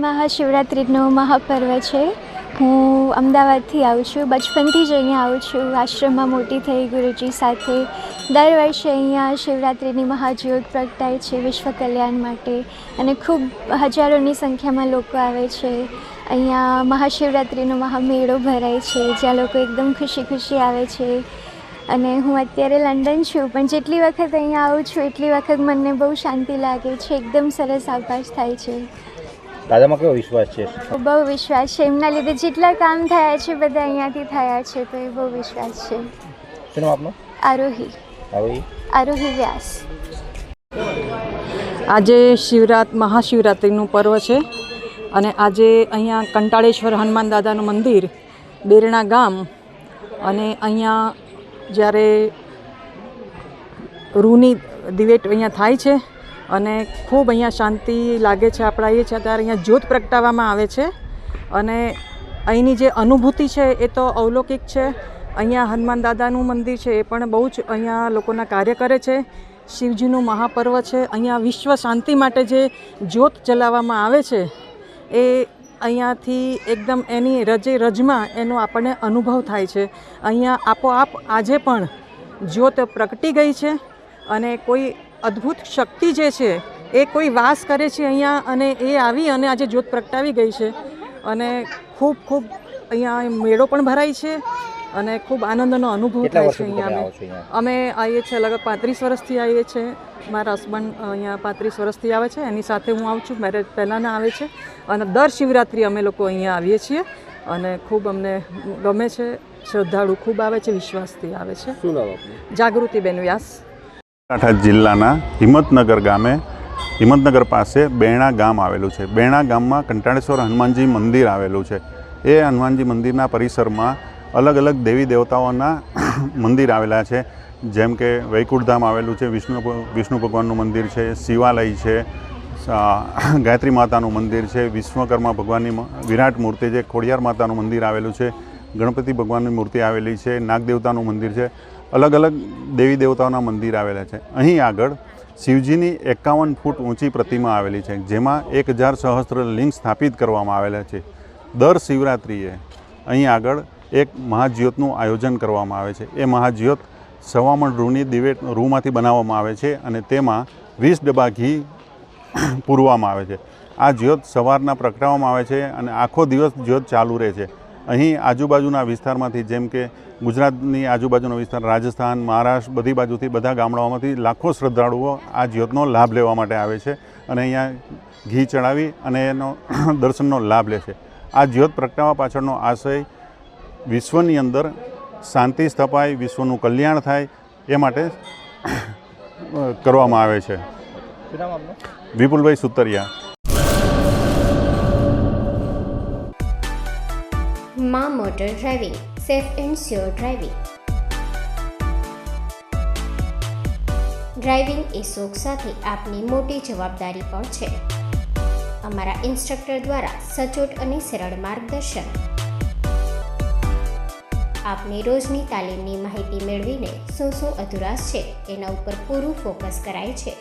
મહાશિવરાત્રિનો મહાપર્વ છે. હું અમદાવાદથી આવું છું. બચપનથી જ અહીંયા આવું છું. આશ્રમમાં મોટી થઈ ગુરુજી સાથે. દર વર્ષે અહીંયા શિવરાત્રિની મહાજ્યોત પ્રગટાય છે વિશ્વ કલ્યાણ માટે અને ખૂબ હજારોની સંખ્યામાં લોકો આવે છે. અહીંયા મહાશિવરાત્રિનો મહામેળો ભરાય છે જ્યાં લોકો એકદમ ખુશી ખુશી આવે છે. અને હું અત્યારે લંડન છું, પણ જેટલી વખત અહીંયા આવું છું એટલી વખત મને બહુ શાંતિ લાગે છે. એકદમ સરસ આભાસ થાય છે. દાદામાં કેવો વિશ્વાસ છે? બહુ વિશ્વાસ છે. એમના લીધે જેટલા કામ થયા છે બધા અહીંયાથી થયા છે, તો એ બહુ વિશ્વાસ છે. શું નામ આપનું? આરોહી વ્યાસ. આજે મહાશિવરાત્રિનું પર્વ છે અને આજે અહીંયા કંટાળેશ્વર હનુમાન દાદાનું મંદિર બેરણા ગામ, અને અહીંયા જ્યારે રૂની દિવેટ અહીંયા થાય છે અને ખૂબ અહીંયા શાંતિ લાગે છે. આપણે આવીએ છીએ ત્યારે અહીંયા જ્યોત પ્રગટાવવામાં આવે છે અને અહીંની જે અનુભૂતિ છે એ તો અવલૌકિક છે. અહીંયા હનુમાન દાદાનું મંદિર છે એ પણ બહુ જ અહીંયા લોકોના કાર્ય કરે છે. શિવજીનું મહાપર્વ છે. અહીંયા વિશ્વ શાંતિ માટે જે જ્યોત જલાવવામાં આવે છે એ અહીંયાથી એકદમ એની રજમાં એનો આપણને અનુભવ થાય છે. અહીંયા આપોઆપ આજે પણ જ્યોત પ્રગટી ગઈ છે અને કોઈ અદ્ભુત શક્તિ જે છે એ કોઈ વાસ કરે છે અહીંયા, અને એ આવી અને આજે જ્યોત પ્રગટાવી ગઈ છે અને ખૂબ ખૂબ અહીંયા મેળો પણ ભરાય છે અને ખૂબ આનંદનો અનુભવ થાય છે. અહીંયા અમે આવીએ છીએ લગભગ 35 વર્ષથી આવીએ છીએ. મારા હસબન્ડ અહીંયા 35 વર્ષથી આવે છે, એની સાથે હું આવું છું. મેરેજ પહેલાંના આવે છે અને દર શિવરાત્રિ અમે લોકો અહીંયા આવીએ છીએ અને ખૂબ અમને ગમે છે. શ્રદ્ધાળુ ખૂબ આવે છે, વિશ્વાસથી આવે છે. શું નામ આપનું? જાગૃતિબેન વ્યાસ. બનાસકાંઠા જિલ્લાના હિંમતનગર પાસે બેરણા ગામ આવેલું છે. બેરણા ગામમાં કંટાળેશ્વર હનુમાનજી મંદિર આવેલું છે. એ હનુમાનજી મંદિરના પરિસરમાં અલગ અલગ દેવી દેવતાઓના મંદિર આવેલા છે. જેમ કે વૈકુંઠધામ આવેલું છે, વિષ્ણુ ભગવાનનું મંદિર છે, શિવાલય છે, ગાયત્રી માતાનું મંદિર છે, વિશ્વકર્મા ભગવાનની વિરાટ મૂર્તિ છે, ખોડિયાર માતાનું મંદિર આવેલું છે, ગણપતિ ભગવાનની મૂર્તિ આવેલી છે, નાગદેવતાનું મંદિર છે. અલગ અલગ દેવી દેવતાઓના મંદિર આવેલા છે. અહીં આગળ શિવજીની 51 ફૂટ ઊંચી પ્રતિમા આવેલી છે, જેમાં 1000 સહસ્ત્ર લિંગ સ્થાપિત કરવામાં આવેલા છે. દર શિવરાત્રિએ અહીં આગળ એક મહાજ્યોતનું આયોજન કરવામાં આવે છે. એ મહાજ્યોત 1.25 મણ રૂમાંથી બનાવવામાં આવે છે અને તેમાં 20 ડબ્બા ઘી પૂરવામાં આવે છે. આ જ્યોત સવારના પ્રગટાવવામાં આવે છે અને આખો દિવસ જ્યોત ચાલુ રહે છે. અહીં આજુબાજુના વિસ્તારમાંથી, જેમ કે ગુજરાતની આજુબાજુનો વિસ્તાર, રાજસ્થાન, મહારાષ્ટ્ર, બધી બાજુથી, બધા ગામડાઓમાંથી લાખો શ્રદ્ધાળુઓ આ જ્યોતનો લાભ લેવા માટે આવે છે અને અહીંયા ઘી ચડાવી અને એનો દર્શનનો લાભ લે છે. આ જ્યોત પ્રગટાવવા પાછળનો આશય વિશ્વની અંદર શાંતિ સ્થપાય, વિશ્વનું કલ્યાણ થાય એ માટે કરવામાં આવે છે. શું નામ આપનું? વિપુલભાઈ સુતરિયા. માં motor driving, safe and sure driving. Driving એ શોખ સાથે આપની મોટી જવાબદારી પણ છે. અમારા ઇન્સ્ટ્રક્ટર દ્વારા સચોટ અને સરળ માર્ગદર્શન. આપની રોજની તાલીમની માહિતી મેળવીને શું અધુરાશ છે એના ઉપર પૂરું ફોકસ કરાય છે.